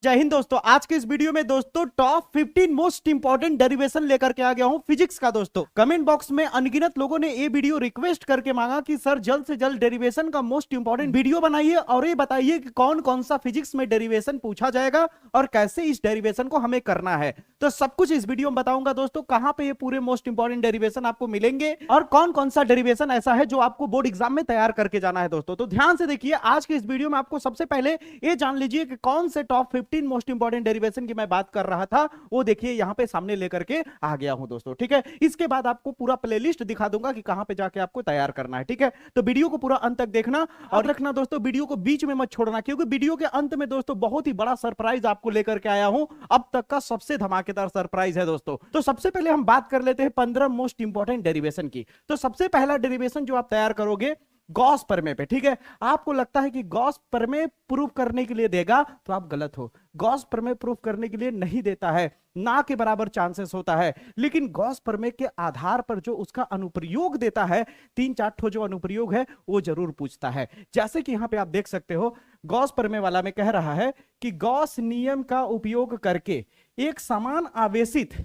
जय हिंद दोस्तों। आज के इस वीडियो में दोस्तों टॉप 15 मोस्ट इंपॉर्टेंट डेरिवेशन लेकर के आ गया हूं फिजिक्स का। दोस्तों कमेंट बॉक्स में अनगिनत लोगों ने ये वीडियो रिक्वेस्ट करके मांगा कि सर जल्द से जल्द डेरिवेशन का मोस्ट इंपॉर्टेंट वीडियो बनाइए और ये बताइए कि कौन कौन सा फिजिक्स में डेरिवेशन पूछा जाएगा और कैसे इस डेरिवेशन को हमें करना है। तो सब कुछ इस वीडियो में बताऊंगा दोस्तों, कहां पे ये पूरे मोस्ट इंपॉर्टेंट डेरिवेशन आपको मिलेंगे और कौन कौन सा डेरिवेशन ऐसा है जो आपको बोर्ड एग्जाम में तैयार करके जाना है। दोस्तों तो ध्यान से देखिए, आज के इस वीडियो में आपको सबसे पहले ये जान लीजिए कि कौन से टॉप 15 मोस्ट इंपॉर्टेंट डेरिवेशन की मैं बात कर रहा था, वो देखिए यहां पे सामने लेकर के आ गया हूं दोस्तों। ठीक है, इसके बाद आपको पूरा प्लेलिस्ट दिखा दूंगा कि कहां पे जाके आपको तैयार करना है। ठीक है, तो वीडियो को पूरा अंत तक देखना और रखना दोस्तों, वीडियो को बीच में मत छोड़ना, क्योंकि वीडियो के अंत में दोस्तों बहुत ही बड़ा सरप्राइज आपको लेकर के आया हूं, अब तक का सबसे धमाकेदार सरप्राइज है दोस्तों। तो सबसे पहले हम बात कर लेते हैं 15 मोस्ट इंपॉर्टेंट डेरिवेशन की। तो सबसे पहला डेरिवेशन जो आप तैयार करोगे गॉस प्रमेय पे। ठीक है, आपको लगता है कि गॉस प्रमेय प्रूफ करने के लिए देगा, तो आप गलत हो। गॉस प्रमेय प्रूफ करने के लिए नहीं देता है, ना के बराबर चांसेस होता है, लेकिन गॉस प्रमेय के आधार पर जो उसका अनुप्रयोग देता है, 3-4 ठो जो अनुप्रयोग है वो जरूर पूछता है। जैसे कि यहां पे आप देख सकते हो, गॉस प्रमेय वाला में कह रहा है कि गॉस नियम का उपयोग करके एक समान आवेशित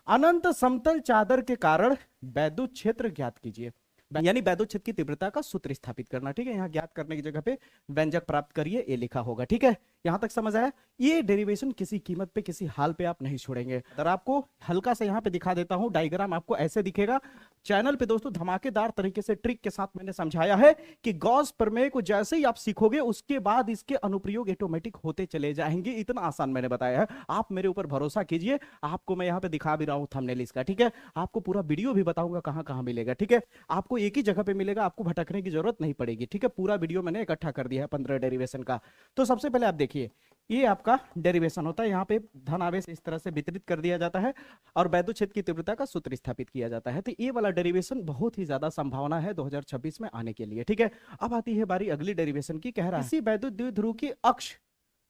अनंत समतल चादर के कारण वैद्युत क्षेत्र ज्ञात कीजिए, यानी वैद्युत क्षेत्र की तीव्रता का सूत्र स्थापित करना। ठीक है, यहां ज्ञात करने की जगह पे व्यंजक प्राप्त करिए, ये लिखा होगा। ठीक है, यहां तक समझ आया। ये डेरिवेशन किसी कीमत पे किसी हाल पे आप नहीं छोड़ेंगे। अगर आपको हल्का सा यहां पे दिखा देता हूं, डायग्राम आपको ऐसे दिखेगा। चैनल पे दोस्तों धमाकेदार तरीके से ट्रिक के साथ मैंने समझाया है कि गॉस प्रमेय को जैसे ही आप सीखोगे उसके बाद इसके अनुप्रयोग ऑटोमेटिक होते चले जाएंगे। इतना आसान मैंने बताया है, आप मेरे ऊपर भरोसा कीजिए। आपको मैं यहां पे दिखा भी रहा हूं थंबनेल इसका। ठीक है, आपको पूरा वीडियो भी बताऊंगा कहां कहां मिलेगा। ठीक है, आपको एक ही जगह पे मिलेगा, आपको भटकने की जरूरत नहीं पड़ेगी। ठीक है, पूरा वीडियो मैंने इकट्ठा कर दिया है 15 डेरिवेशन का। तो सबसे पहले आप देखिए, ये आपका डेरिवेशन होता है। यहाँ पे धन आवेश इस तरह से वितरित कर दिया जाता है और वैद्युत क्षेत्र की तीव्रता का सूत्र स्थापित किया जाता है। तो ये वाला डेरिवेशन बहुत ही ज्यादा संभावना है 2026 में आने के लिए। ठीक है, अब आती है बारी अगली डेरिवेशन की। कह रहा है किसी वैद्युत द्विध्रुव की अक्ष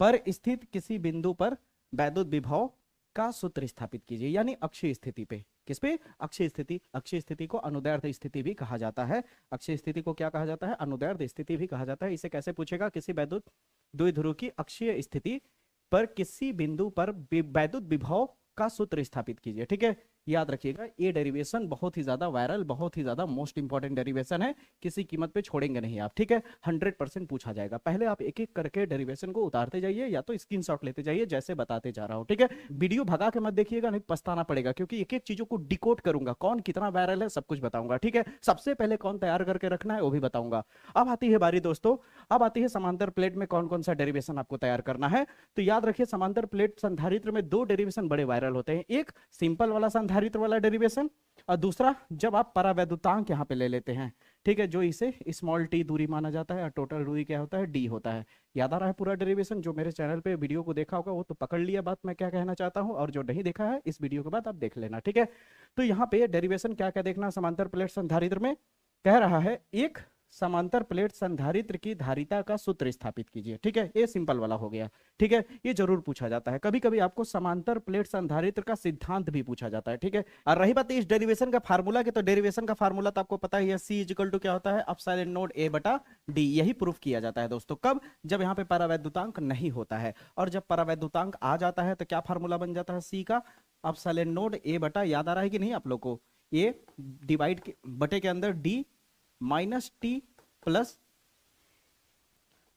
पर स्थित किसी बिंदु पर वैद्युत विभव का सूत्र स्थापित कीजिए, यानी अक्षीय स्थिति पे। किस पे? अक्षीय स्थिति। अक्षीय स्थिति को अनुदैर्ध स्थिति भी कहा जाता है। अक्षीय स्थिति को क्या कहा जाता है? अनुदैर्ध स्थिति भी कहा जाता है। इसे कैसे पूछेगा? किसी वैद्युत द्विध्रुव की अक्षीय स्थिति पर किसी बिंदु पर वैद्युत विभव का सूत्र स्थापित कीजिए। ठीक है, याद रखिएगा, ये डेरिवेशन बहुत ही ज्यादा वायरल, बहुत ही ज्यादा मोस्ट इंपॉर्टेंट डेरिवेशन है, किसी कीमत पे छोड़ेंगे नहीं आप। ठीक है, 100% पूछा जाएगा। पहले आप एक एक करके डेरिवेशन को उतारते जाइए या तो स्क्रीनशॉट लेते जाइए, जैसे बताते जा रहा हूं। ठीक है, वीडियो भगा के मत देखिएगा, नहीं पछताना पड़ेगा, क्योंकि एक एक चीजों को डिकोड करूंगा, कौन कितना वायरल है सब कुछ बताऊंगा। ठीक है, सबसे पहले कौन तैयार करके रखना है वो भी बताऊंगा। अब आती है बारी दोस्तों, अब आती है समांतर प्लेट में कौन कौन सा डेरिवेशन आपको तैयार करना है। तो याद रखिए, समांतर प्लेट संधारित्र में 2 डेरिवेशन बड़े वायरल होते हैं। एक सिंपल वाला संधारित्र वाला डेरिवेशन, और दूसरा जब आप परावैद्युतांक यहां पे ले लेते हैं। ठीक है, जो इसे स्मॉल टी दूरी माना जाता है और टोटल दूरी क्या होता है? डी होता है। याद आ रहा है पूरा डेरिवेशन? जो मेरे चैनल पे वीडियो को देखा होगा वो तो पकड़ लिया बात मैं क्या कहना चाहता हूं, और जो नहीं देखा है इस वीडियो के बाद आप देख लेना। ठीक है, तो यहाँ पे डेरिवेशन क्या क्या देखना समांतर प्लेट संधारित्र में। कह रहा है एक समांतर प्लेट संधारित्र की धारिता का सूत्र स्थापित कीजिए। ठीक है, ये सिंपल वाला हो गया। ठीक है, ये जरूर पूछा जाता है। कभी कभी आपको समांतर प्लेट संधारित्र का सिद्धांत भी पूछा जाता है। ठीक है, और रही बात इस डेरिवेशन का फार्मूला की, तो डेरिवेशन का फार्मूला तो आपको पता ही है, C = क्या होता है? Epsilon node A/D। यही प्रूफ किया जाता है दोस्तों। कब? जब यहाँ पे परावैद्युतांक नहीं होता है, और जब परावैद्युतांक आ जाता है तो क्या फार्मूला बन जाता है? C का एप्सिलॉन नोड A/, याद आ रहा है कि नहीं आप लोग को? A डिवाइड के बटे के अंदर D minus T plus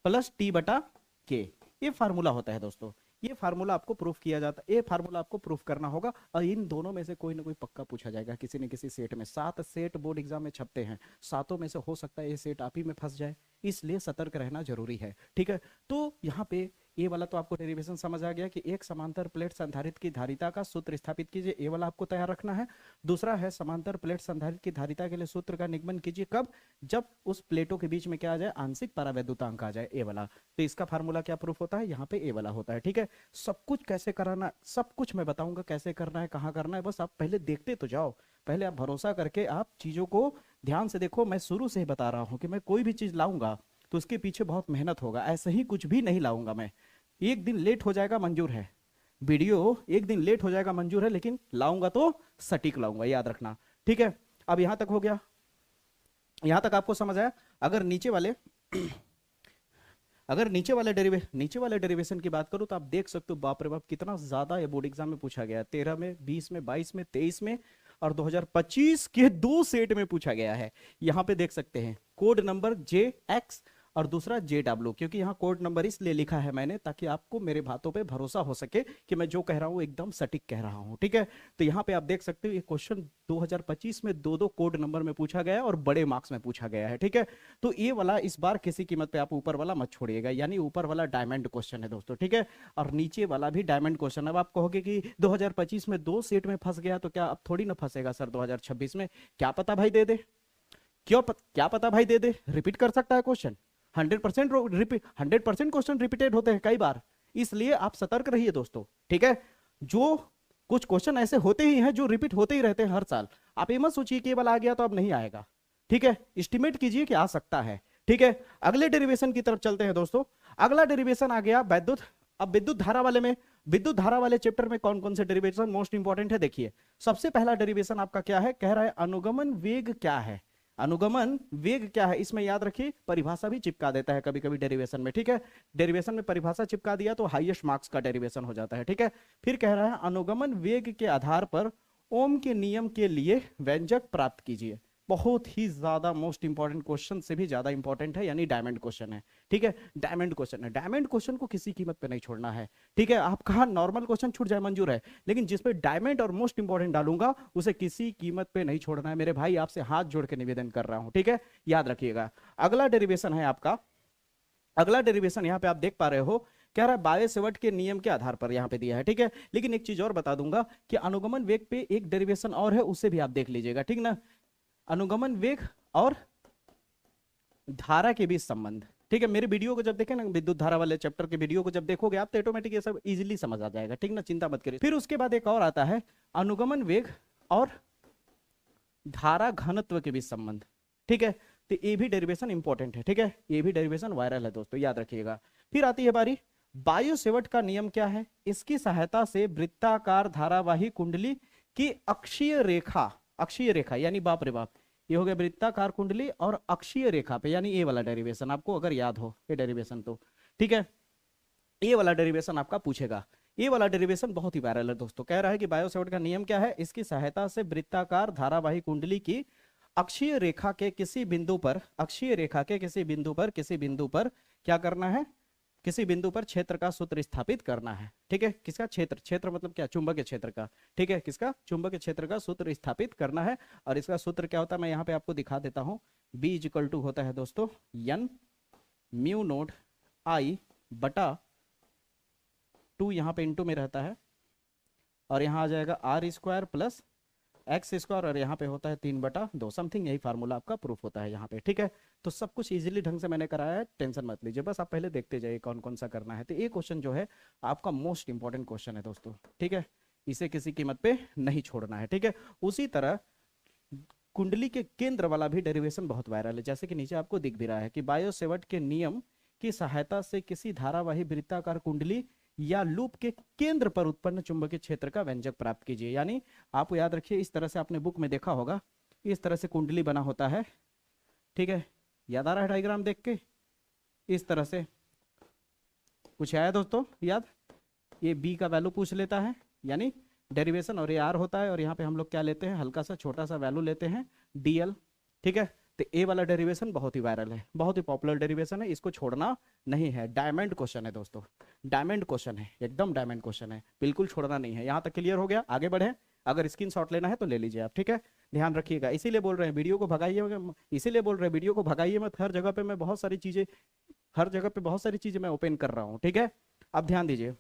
T/K, ये फार्मूला होता है दोस्तों। ये फार्मूला आपको प्रूफ किया जाता है, ये फार्मूला आपको प्रूफ करना होगा, और इन दोनों में से कोई ना कोई पक्का पूछा जाएगा किसी न किसी सेट में। 7 सेट बोर्ड एग्जाम में छपते हैं, 7 में से हो सकता है ये सेट आप ही में फंस जाए, इसलिए सतर्क रहना जरूरी है। ठीक है, तो यहाँ पे ये वाला तो आपको डेरिवेशन समझ आ गया कि एक समांतर प्लेट संधारित्र की धारिता का सूत्र स्थापित कीजिए, ये वाला आपको तैयार रखना है। दूसरा है समांतर प्लेट संधारित्र की धारिता के लिए सूत्र का निगमन कीजिए। कब? जब उस प्लेटों के बीच में क्या आ जाए? आंशिक परावैद्युतांक आ जाए, ये वाला। तो इसका फार्मूला क्या प्रूफ होता है? यहाँ पे ये वाला होता है। ठीक है, सब कुछ कैसे कराना, सब कुछ मैं बताऊंगा कैसे करना है, कहाँ करना है, बस आप पहले देखते तो जाओ। पहले आप भरोसा करके आप चीजों को ध्यान से देखो। मैं शुरू से ही बता रहा हूं कि मैं कोई भी चीज लाऊंगा तो उसके पीछे बहुत मेहनत होगा, ऐसे ही कुछ भी नहीं लाऊंगा मैं। एक दिन लेट हो जाएगा मंजूर है, वीडियो एक दिन लेट हो जाएगा मंजूर है, लेकिन लाऊंगा तो सटीक लाऊंगा, याद रखना। ठीक है, अब यहां तक हो गया, यहां तक आपको समझ आया। अगर नीचे वाले अगर नीचे वाले डेरिवेशन की बात करूं तो आप देख सकते हो, बाप रे बाप कितना ज्यादा ये बोर्ड एग्जाम में पूछा गया है। 13 में, 20 में, 22 में, 23 में और 2025 के 2 सेट में पूछा गया है। यहां पे देख सकते हैं कोड नंबर JX और दूसरा JW, क्योंकि यहाँ कोड नंबर इसलिए लिखा है मैंने ताकि आपको मेरे बातों पे भरोसा हो सके कि मैं जो कह रहा हूँ एकदम सटीक कह रहा हूँ, ठीक है। तो यहाँ पे आप देख सकते हो ये क्वेश्चन 2025 में दो कोड नंबर में पूछा गया है और बड़े मार्क्स में पूछा गया है, ठीक है। तो ये वाला इस बार किसी कीमत पे आप ऊपर वाला मत छोड़िएगा, यानी ऊपर वाला डायमंड क्वेश्चन है दोस्तों, ठीक है। और नीचे वाला भी डायमंड क्वेश्चन। अब आप कहोगे कि 2025 में 2 सेट में फंस गया तो क्या अब थोड़ी ना फंसेगा सर 2026 में? क्या पता भाई दे दे, क्या पता भाई दे दे, रिपीट कर सकता है क्वेश्चन। 100% क्वेश्चन रिपीटेड होते हैं कई बार, इसलिए आप सतर्क रहिए दोस्तों, ठीक है। जो कुछ क्वेश्चन ऐसे होते ही हैं जो रिपीट होते ही रहते हैं हर साल। आप ये मत सोचिए कि ये वाला आ गया तो अब नहीं आएगा, ठीक है। एस्टिमेट कीजिए कि आ सकता है, ठीक है। अगले डेरिवेशन की तरफ चलते हैं दोस्तों। अगला डेरिवेशन आ गया विद्युत। अब विद्युत धारा वाले में, विद्युत धारा वाले चैप्टर में कौन कौन से डेरिवेशन मोस्ट इंपॉर्टेंट है देखिए। सबसे पहला डेरिवेशन आपका क्या है, कह रहा है अनुगमन वेग क्या है। अनुगमन वेग क्या है, इसमें याद रखिए परिभाषा भी चिपका देता है कभी कभी डेरिवेशन में, ठीक है। डेरिवेशन में परिभाषा चिपका दिया तो हाईएस्ट मार्क्स का डेरिवेशन हो जाता है, ठीक है। फिर कह रहा है अनुगमन वेग के आधार पर ओम के नियम के लिए व्यंजक प्राप्त कीजिए। बहुत ही ज्यादा मोस्ट इंपॉर्टेंट क्वेश्चन से भी ज्यादा इंपॉर्टेंट है, यानी डायमंड क्वेश्चन है, ठीक है। डायमंड क्वेश्चन है, डायमंड क्वेश्चन को किसी कीमत पे नहीं छोड़ना है, ठीक है। आप कहा नॉर्मल क्वेश्चन छूट जाए मंजूर है, लेकिन जिसपे डायमंड और मोस्ट इंपॉर्टेंट डालूंगा उसे किसी कीमत पे नहीं छोड़ना है मेरे भाई, आपसे हाथ जोड़ के निवेदन कर रहा हूं, ठीक है। याद रखिएगा। अगला डेरिवेशन है आपका, अगला डेरिवेशन यहाँ पे आप देख पा रहे हो, कह रहा है बायो-सेवर्ट के नियम के आधार पर यहाँ पे दिया है, ठीक है। लेकिन एक चीज और बता दूंगा कि अनुगमन वेग पे एक डेरिवेशन और है, उसे भी आप देख लीजिएगा, ठीक ना। अनुगमन वेग और धारा के बीच संबंध, ठीक है। मेरे वीडियो को जब देखें ना, विद्युत धारा वाले चैप्टर के वीडियो को जब देखोगे आप तो ऑटोमेटिक ये सब इजीली समझ आ जाएगा, ठीक ना, चिंता मत करिए। फिर उसके बाद एक और आता है अनुगमन वेग और धारा घनत्व के बीच संबंध, ठीक है। तो ये भी डेरिवेशन इंपॉर्टेंट है, ठीक है। ये भी डेरिवेशन वायरल है दोस्तों, याद रखिएगा। फिर आती है बारी बायो-सेवर्ट का नियम क्या है। इसकी सहायता से वृत्ताकार धारावाही कुंडली की अक्षीय रेखा यानी बाप रे बाप, ये हो गया वृत्ताकार कुंडली और अक्षीय रेखा पे, यानी ये वाला डेरिवेशन आपको अगर याद हो ये डेरिवेशन तो, ठीक है। ये वाला डेरिवेशन आपका पूछेगा। ये वाला डेरिवेशन बहुत ही वायरल है दोस्तों। कह रहा है कि बायो-सेवर्ट का नियम क्या है, इसकी सहायता से वृत्ताकार धारावाही कुंडली की अक्षीय रेखा के किसी बिंदु पर क्या करना है, किसी बिंदु पर क्षेत्र का सूत्र स्थापित करना है, ठीक है। किसका क्षेत्र मतलब क्या, चुंबकीय क्षेत्र का, ठीक है। किसका, चुंबकीय क्षेत्र का सूत्र स्थापित करना है। और इसका सूत्र क्या होता है मैं यहाँ पे आपको दिखा देता हूँ। B = होता है दोस्तों N μ0 I बटा 2, यहाँ पे इंटू में रहता है, और यहाँ आ जाएगा R² प्लस x² और यहाँ पे होता है 3/2 समथिंग, यही फार्मूला आपका प्रूफ होता है यहाँ पे, ठीक है। तो सब कुछ इजीली ढंग से मैंने कराया है, टेंशन मत लीजिए, बस आप पहले देखते जाइए कौन कौन सा करना है। तो ये क्वेश्चन जो है आपका मोस्ट इंपॉर्टेंट क्वेश्चन है दोस्तों, ठीक है। इसे किसी कीमत पे नहीं छोड़ना है, ठीक है। उसी तरह कुंडली के केंद्र वाला भी डेरिवेशन बहुत वायरल है, जैसे कि नीचे आपको दिख भी रहा है कि बायो-सेवर्ट के नियम की सहायता से किसी धारावाही वृत्ताकार कुंडली या लूप के केंद्र पर उत्पन्न चुंबकीय क्षेत्र का व्यंजक प्राप्त कीजिए। यानी आप याद रखिए, इस तरह से आपने बुक में देखा होगा, इस तरह से कुंडली बना होता है, ठीक है। याद आ रहा है डायग्राम देख के, इस तरह से कुछ आया दोस्तों याद। ये बी का वैल्यू पूछ लेता है, यानी डेरिवेशन, और ये आर होता है, और यहाँ पे हम लोग क्या लेते हैं, हल्का सा छोटा सा वैल्यू लेते हैं DL, ठीक है। तो ए वाला डेरिवेशन बहुत ही वायरल है, बहुत ही पॉपुलर डेरिवेशन है, इसको छोड़ना नहीं है। डायमंड क्वेश्चन है दोस्तों, डायमंड क्वेश्चन है, एकदम डायमंड क्वेश्चन है, बिल्कुल छोड़ना नहीं है। यहाँ तक क्लियर हो गया, आगे बढ़े। अगर स्क्रीनशॉट लेना है तो ले लीजिए आप, ठीक है। ध्यान रखिएगा, इसीलिए बोल रहे हैं वीडियो को भगाइए, मत। हर जगह पे बहुत सारी चीजें मैं ओपन कर रहा हूँ, ठीक है। अब ध्यान दीजिए।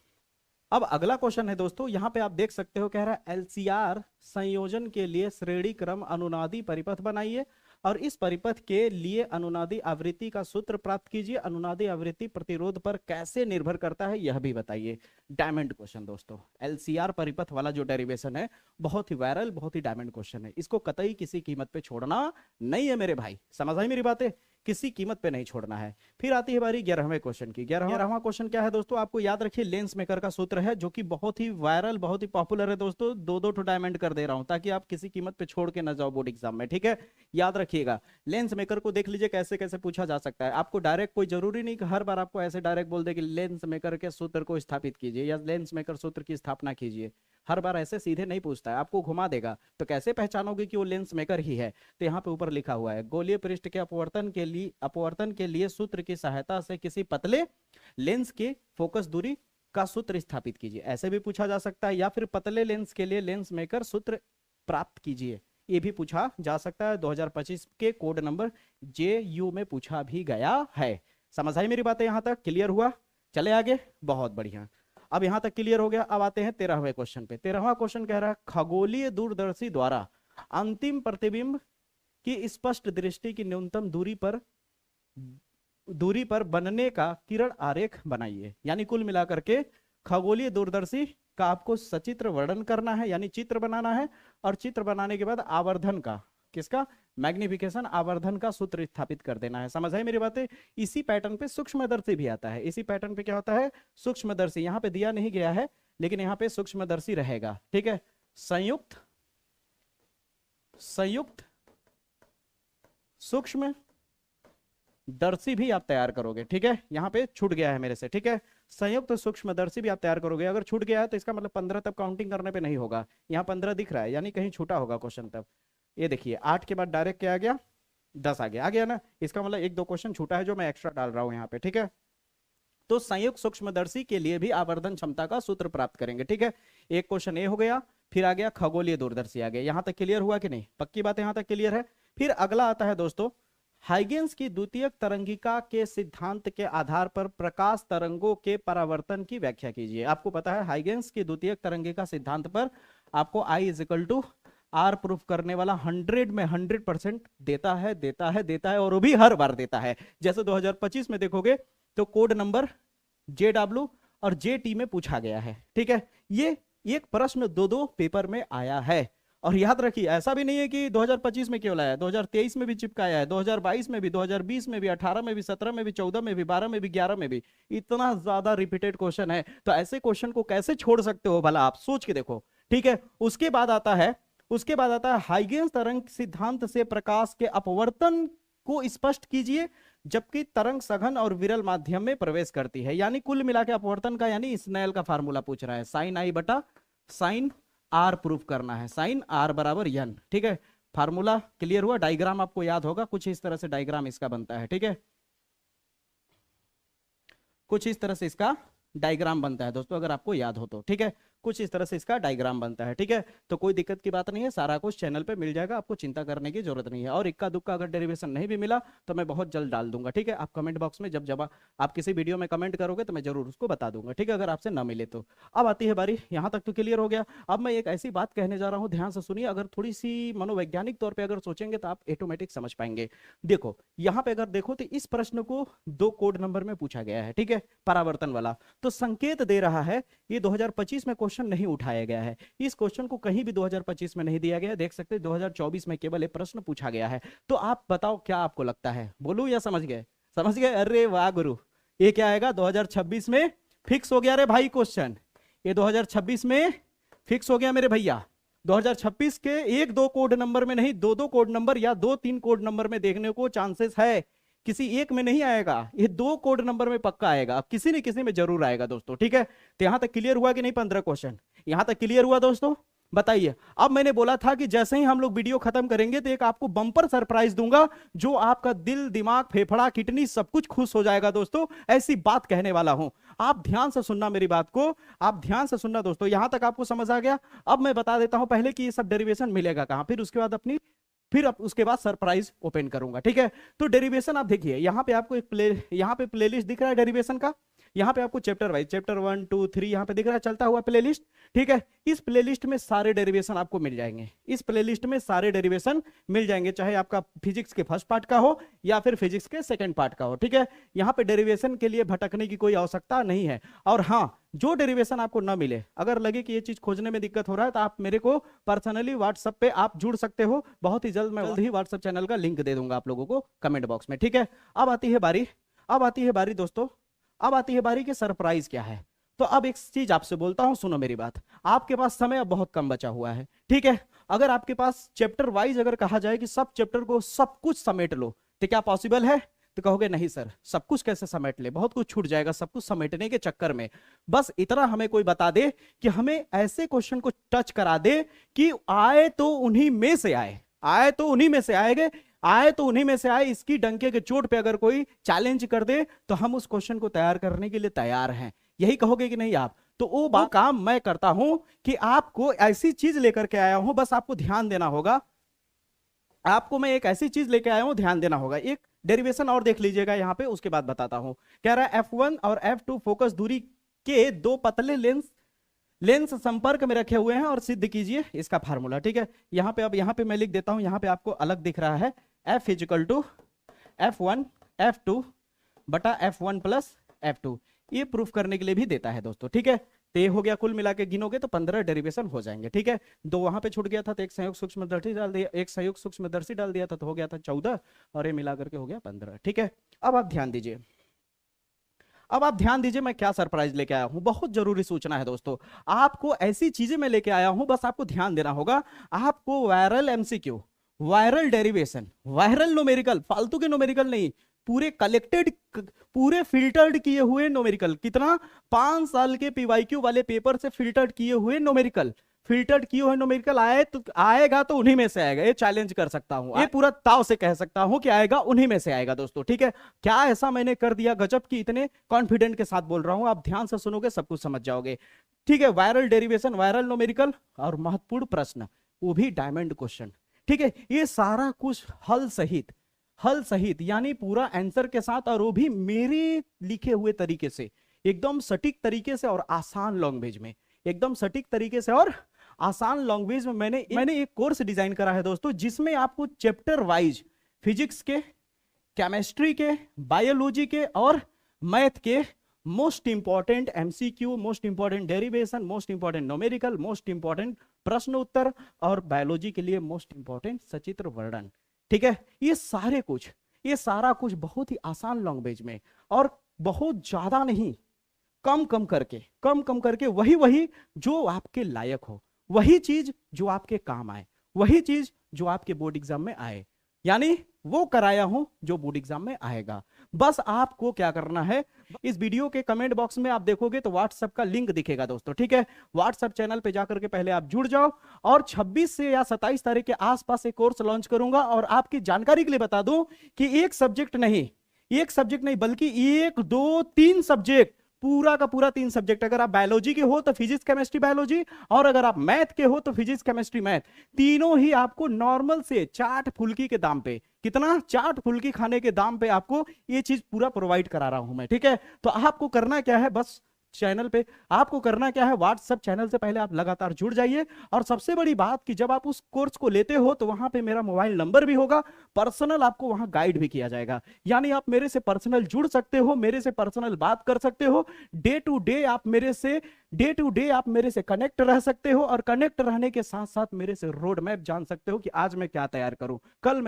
अब अगला क्वेश्चन है दोस्तों, यहाँ पे आप देख सकते हो, कह रहा है LCR संयोजन के लिए श्रेणी क्रम अनुनादी परिपथ बनाइए और इस परिपथ के लिए अनुनादी आवृत्ति का सूत्र प्राप्त कीजिए। अनुनादी आवृत्ति प्रतिरोध पर कैसे निर्भर करता है यह भी बताइए। डायमंड क्वेश्चन दोस्तों, LCR परिपथ वाला जो डेरिवेशन है बहुत ही वायरल, बहुत ही डायमंड क्वेश्चन है, इसको कतई किसी कीमत पे छोड़ना नहीं है मेरे भाई। समझ आई मेरी बातें, किसी कीमत पे नहीं छोड़ना है। फिर आती है बारी 11वें क्वेश्चन की। 11वां क्वेश्चन क्या है दोस्तों, आपको याद रखिए लेंस मेकर का सूत्र है, जो कि बहुत ही वायरल, बहुत ही पॉपुलर है दोस्तों। दो दो टू डायमंड कर दे रहा हूं ताकि आप किसी कीमत पे छोड़ के ना जाओ बोर्ड एग्जाम में, ठीक है। याद रखिएगा, लेंस मेकर को देख लीजिए कैसे कैसे पूछा जा सकता है। आपको डायरेक्ट, कोई जरूरी नहीं कि हर बार आपको ऐसे डायरेक्ट बोल दे कि लेंस मेकर के सूत्र को स्थापित कीजिए या लेंस मेकर सूत्र की स्थापना कीजिए। हर बार ऐसे सीधे नहीं पूछता है, आपको घुमा देगा। तो कैसे पहचानोगे कि वो लेंस मेकर ही है? तो यहाँ पे ऊपर लिखा हुआ है, गोलीय पृष्ठ के अपवर्तन के लिए सूत्र की सहायता से किसी पतले लेंस के फोकस दूरी का सूत्र स्थापित कीजिए। ऐसे भी पूछा जा सकता है, या फिर पतले लेंस के लिए लेंस मेकर सूत्र प्राप्त कीजिए, ये भी पूछा जा सकता है। 2025 के कोड नंबर JU में पूछा भी गया है। समझ आई मेरी बातें? यहां तक क्लियर हुआ? चले आगे, बहुत बढ़िया। अब यहां तक क्लियर हो गया। अब आते हैं 13वें क्वेश्चन पे। 13वां क्वेश्चन कह रहा है, खगोलीय दूरदर्शी द्वारा अंतिम प्रतिबिंब की स्पष्ट दृष्टि की न्यूनतम दूरी पर बनने का किरण आरेख बनाइए। यानी कुल मिलाकर के खगोलीय दूरदर्शी का आपको सचित्र वर्णन करना है, यानी चित्र बनाना है। और चित्र बनाने के बाद आवर्धन का, किसका? मैग्निफिकेशन, आवर्धन का सूत्र स्थापित कर देना है। समझ आई मेरी बातें? इसी पैटर्न पे सूक्ष्मदर्शी भी आता है। इसी पैटर्न पे क्या होता है? सूक्ष्मदर्शी। यहाँ पे दिया नहीं गया है, लेकिन यहाँ पे सूक्ष्मदर्शी रहेगा, ठीक है। संयुक्त सूक्ष्म दर्शी भी आप तैयार करोगे, ठीक है। यहाँ पे छूट गया है मेरे से, ठीक है। संयुक्त सूक्ष्मदर्शी भी आप तैयार करोगे। अगर छूट गया है तो इसका मतलब 15 तब काउंटिंग करने पे नहीं होगा। यहाँ 15 दिख रहा है, यानी कहीं छूटा होगा क्वेश्चन तब। ये देखिए 8 के बाद डायरेक्ट क्या आ गया? 10 आ गया ना। इसका मतलब 1-2 क्वेश्चन छूटा है जो मैं एक्स्ट्रा डाल रहा हूं यहाँ पे, ठीक है। तो संयुक्त सूक्ष्मदर्शी के लिए भी आवर्धन क्षमता का सूत्र प्राप्त करेंगे, ठीक है। एक क्वेश्चन ये हो गया, फिर आ गया खगोलीय दूरदर्शी आ गया। यहां तक क्लियर हुआ कि नहीं? पक्की बात यहां तक क्लियर है। फिर अगला आता है दोस्तों, हाइगेंस की द्वितीयक तरंगिका के सिद्धांत के आधार पर प्रकाश तरंगों के परावर्तन की व्याख्या कीजिए। आपको पता है हाइगेंस की द्वितीयक तरंगिका सिद्धांत पर आपको I = R प्रूफ करने वाला 100 में 100% देता है और वो भी हर बार देता है। जैसे 2025 में देखोगे तो कोड नंबर JW और JT में पूछा गया है, ठीक है। ये एक प्रश्न 2-2 पेपर में आया है। और याद रखिए, ऐसा भी नहीं है कि 2025 में केवल आया, 2023 में भी चिपकाया है, 2022 में भी, 2020 में भी, 18 में भी, 17 में भी, 14 में भी, 12 में भी, 11 में भी। इतना ज्यादा रिपीटेड क्वेश्चन है, तो ऐसे क्वेश्चन को कैसे छोड़ सकते हो भला? आप सोच के देखो, ठीक है। उसके बाद आता है हाइगेंस तरंग सिद्धांत से प्रकाश के अपवर्तन को स्पष्ट कीजिए जबकि तरंग सघन और विरल माध्यम में प्रवेश करती है। यानी कुल मिला के अपवर्तन का, यानी स्नेल का फार्मूला पूछ रहा है, sin I बटा sin R प्रूफ करना है। sin R = n, ठीक है। फार्मूला क्लियर हुआ? डायग्राम आपको याद होगा, कुछ इस तरह से डायग्राम इसका बनता है, ठीक है। कुछ इस तरह से इसका डायग्राम बनता है दोस्तों, अगर आपको याद हो तो, ठीक है। कुछ इस तरह से इसका डायग्राम बनता है, ठीक है। तो कोई दिक्कत की बात नहीं है, सारा कुछ चैनल पे मिल जाएगा, आपको चिंता करने की जरूरत नहीं है। और इक्का दुक्का अगर डेरिवेशन नहीं भी मिला तो मैं बहुत जल्द डाल दूंगा, ठीक है। आप कमेंट बॉक्स में जब आप किसी वीडियो में कमेंट करोगे तो मैं जरूर उसको बता दूंगा, ठीक है, अगर आपसे ना मिले तो। अब आती है बारी, यहाँ तक तो क्लियर हो गया। अब मैं एक ऐसी बात कहने जा रहा हूँ, ध्यान से सुनिए। अगर थोड़ी सी मनोवैज्ञानिक तौर पर अगर सोचेंगे तो आप ऑटोमेटिक समझ पाएंगे। देखो यहाँ पे अगर देखो तो इस प्रश्न को 2 कोड नंबर में पूछा गया है, ठीक है, परावर्तन वाला। तो संकेत दे रहा है ये 2025 में क्वेश्चन नहीं उठाया गया है। इस क्वेश्चन को कहीं भी 2025 में नहीं दिया गया, देख सकते हैं 2024 में केवल एक प्रश्न पूछा गया है। तो आप बताओ क्या आपको लगता है, बोलूं या समझ गए? समझ गए? अरे वाह गुरु, ये क्या आएगा 2026 में? फिक्स हो गया रे भाई क्वेश्चन, ये 2026 में फिक्स हो गया मेरे भैया। 2026 के 1-2 कोड नंबर में नहीं, 2-2 कोड नंबर या 2-3 कोड नंबर में देखने को चांसेस है। किसी एक में नहीं आएगा, ये 2 कोड नंबर में पक्का आएगा, किसी न किसी में जरूर आएगा दोस्तों, ठीक है। तो यहां तक क्लियर हुआ कि नहीं? 15 क्वेश्चन यहां तक क्लियर हुआ दोस्तों? बताइए। अब मैंने बोला था कि जैसे ही हम लोग वीडियो खत्म करेंगे तो एक आपको बम्पर सरप्राइज दूंगा, जो आपका दिल, दिमाग, फेफड़ा, किडनी सब कुछ खुश हो जाएगा दोस्तों। ऐसी बात कहने वाला हूं, आप ध्यान से सुनना मेरी बात को, आप ध्यान से सुनना दोस्तों। यहां तक आपको समझ आ गया? अब मैं बता देता हूं पहले कि ये सब डेरिवेशन मिलेगा कहां, फिर उसके बाद उसके बाद सरप्राइज ओपन करूंगा, ठीक है। तो डेरिवेशन आप देखिए, यहाँ पे आपको यहाँ पे प्लेलिस्ट दिख रहा है डेरिवेशन का, यहाँ पे आपको चैप्टर वाइज चैप्टर 1 2 3 यहाँ पे दिख रहा है चलता हुआ प्लेलिस्ट, ठीक है। इस प्लेलिस्ट में सारे डेरिवेशन आपको मिल जाएंगे, इस प्लेलिस्ट में सारे डेरिवेशन मिल जाएंगे, चाहे आपका फिजिक्स के फर्स्ट पार्ट का हो या फिर फिजिक्स के सेकंड पार्ट का हो, ठीक है। यहाँ पे डेरिवेशन के लिए भटकने की कोई आवश्यकता नहीं है। और हाँ, जो डेरिवेशन आपको ना मिले, अगर लगे कि ये चीज खोजने में दिक्कत हो रहा है, तो आप मेरे को पर्सनली व्हाट्सएप पे आप जुड़ सकते हो। बहुत ही जल्द मैं जल्द ही व्हाट्सएप चैनल का लिंक दे दूंगा आप लोगों को कमेंट बॉक्स में, ठीक है। अब आती है बारी दोस्तों, अब आती है बारी कि सरप्राइज क्या है। तो अब एक चीज आपसे बोलता हूं, सुनो मेरी बात। आपके पास समय अब बहुत कम बचा हुआ है, ठीक है। अगर आपके पास चैप्टर वाइज अगर कहा जाए कि सब चैप्टर को सब कुछ समेट लो, तो क्या पॉसिबल है? तो कहोगे नहीं सर, सब कुछ कैसे समेट ले, बहुत कुछ छूट जाएगा सब कुछ समेटने के चक्कर में। बस इतना हमें कोई बता दे कि हमें ऐसे क्वेश्चन को टच करा दे कि आए तो उन्हीं में से आए, आए तो उन्हीं में से आएंगे, आए तो उन्हीं में से आए। इसकी डंके के चोट पे अगर कोई चैलेंज कर दे तो हम उस क्वेश्चन को तैयार करने के लिए तैयार हैं। यही कहोगे कि नहीं आप? तो वो काम मैं करता हूं कि आपको ऐसी चीज लेकर के आया हूं, बस आपको ध्यान देना होगा। आपको मैं एक ऐसी चीज लेके आया हूं, ध्यान देना होगा। एक डेरिवेशन और देख लीजिएगा यहाँ पे, उसके बाद बताता हूं। कह रहा है F1 और F2 फोकस दूरी के दो पतले लेंस संपर्क में रखे हुए हैं और सिद्ध कीजिए इसका फार्मूला, ठीक है। यहाँ पे अब यहाँ पे मैं लिख देता हूं, यहाँ पे आपको अलग दिख रहा है F is equal to F1 F2 बटा F1 प्लस F2। ये प्रूफ करने के लिए भी देता है दोस्तों, ठीक है। तो ये हो गया, कुल मिला के गिनोगे तो 15 डेरिवेशन हो जाएंगे, ठीक है। दो वहां पे छूट गया था तो एक संयुक्त सूक्ष्मदर्शी डाल दिया, एक संयुक्त सूक्ष्मदर्शी डाल दिया था तो हो गया था 14 और ये मिला करके हो गया 15, ठीक है। अब आप ध्यान दीजिए, अब आप ध्यान दीजिए मैं क्या सरप्राइज लेके आया हूं। बहुत जरूरी सूचना है दोस्तों, आपको ऐसी चीजें मैं लेके आया हूं, बस आपको ध्यान देना होगा। आपको viral MCQ, viral derivation, viral numerical, फालतू के न्यूमेरिकल नहीं, पूरे कलेक्टेड, पूरे फिल्टर्ड किए हुए न्यूमेरिकल। कितना? 5 साल के पीवाईक्यू वाले पेपर से फिल्टर्ड किए हुए न्यूमेरिकल, फिल्टर्ड किए हुए न्यूमेरिकल आए तो आएगा तो उन्हीं में से आएगा। ये चैलेंज कर सकता हूं, ये पूरा ताव से कह सकता हूं कि आएगा उन्हीं में से आएगा दोस्तों, ठीक है। क्या ऐसा मैंने कर दिया गजब की, इतने कॉन्फिडेंट के साथ बोल रहा हूं, आप ध्यान से सुनोगे सब कुछ समझ जाओगे, ठीक है। वायरल डेरिवेशन, वायरल न्यूमेरिकल और महत्वपूर्ण प्रश्न, वो भी डायमंड क्वेश्चन, ठीक है। ये सारा कुछ हल सहित यानी पूरा आंसर के साथ, और वो भी मेरे लिखे हुए तरीके से, एकदम सटीक तरीके से और आसान लैंग्वेज में, एकदम सटीक तरीके से और आसान लैंग्वेज में मैंने एक कोर्स डिजाइन करा है दोस्तों, जिसमें आपको चैप्टर वाइज फिजिक्स के, केमिस्ट्री के, बायोलॉजी के और मैथ के most important MCQ, most important derivation, most important numerical, most important प्रश्न उत्तर, और बायोलॉजी के लिए मोस्ट इंपॉर्टेंट सचित्र वर्णन, ठीक है। ये सारा कुछ बहुत ही आसान लैंग्वेज में और बहुत ज्यादा नहीं, कम कम करके वही जो आपके लायक हो, वही चीज जो आपके काम आए, वही चीज जो आपके बोर्ड एग्जाम में आए, यानी वो कराया हूं जो बोर्ड एग्जाम में आएगा। बस आपको क्या करना है, इस वीडियो के कमेंट बॉक्स में आप देखोगे तो व्हाट्सएप का लिंक दिखेगा दोस्तों, ठीक है। व्हाट्सएप चैनल पे जाकर के पहले आप जुड़ जाओ, और 26 से या 27 तारीख के आसपास एक कोर्स लॉन्च करूंगा। और आपकी जानकारी के लिए बता दूं कि एक सब्जेक्ट नहीं बल्कि 1 2 3 सब्जेक्ट, पूरा का पूरा 3 सब्जेक्ट। अगर आप बायोलॉजी के हो तो फिजिक्स केमिस्ट्री बायोलॉजी, और अगर आप मैथ के हो तो फिजिक्स केमिस्ट्री मैथ, तीनों ही आपको नॉर्मल से चाट फुल्की के दाम पे, कितना? चाट फुल्की खाने के दाम पे आपको ये चीज पूरा प्रोवाइड करा रहा हूं मैं, ठीक है। तो आपको करना क्या है, बस चैनल पे आपको करना क्या है, व्हाट्सएप चैनल से पहले आप लगातार जुड़ जाइए। और सबसे बड़ी बात कि जब आप उस कोर्स को लेते हो तो वहां पे मेरा मोबाइल नंबर भी होगा, पर्सनल आपको वहां गाइड भी किया जाएगा, यानी आप मेरे से पर्सनल जुड़ सकते हो, मेरे से पर्सनल बात कर सकते हो, डे टू डे आप मेरे से कनेक्ट रह सकते हो, और कनेक्ट रहने के साथ साथ मेरे से रोड मैप जान सकते हो कि आज मैं क्या तैयार करूं, कल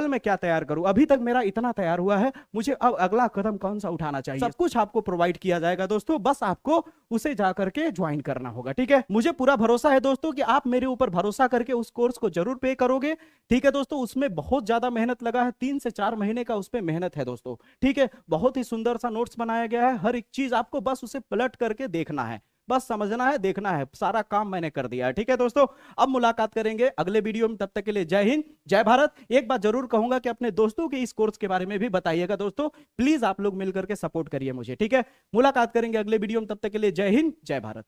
मैं क्या तैयार करूं, अभी तक मेरा इतना तैयार हुआ है, मुझे अब अगला कदम कौन सा उठाना चाहिए, सब कुछ आपको प्रोवाइड किया जाएगा दोस्तों। बस आपको उसे जाकर के ज्वाइन करना होगा, ठीक है। मुझे पूरा भरोसा है दोस्तों कि आप मेरे ऊपर भरोसा करके उस कोर्स को जरूर पे करोगे, ठीक है दोस्तों। उसमें बहुत ज्यादा मेहनत लगा है, 3 से 4 महीने का उस पर मेहनत है दोस्तों, ठीक है। बहुत ही सुंदर सा नोट्स बनाया गया है, हर एक चीज आपको बस उसे पलट करके देखना है, बस समझना है, देखना है, सारा काम मैंने कर दिया है, ठीक है दोस्तों। अब मुलाकात करेंगे अगले वीडियो में, तब तक के लिए जय हिंद जय भारत। एक बात जरूर कहूंगा कि अपने दोस्तों के इस कोर्स के बारे में भी बताइएगा दोस्तों, प्लीज आप लोग मिलकर के सपोर्ट करिए मुझे, ठीक है। मुलाकात करेंगे अगले वीडियो में, तब तक के लिए जय हिंद जय भारत।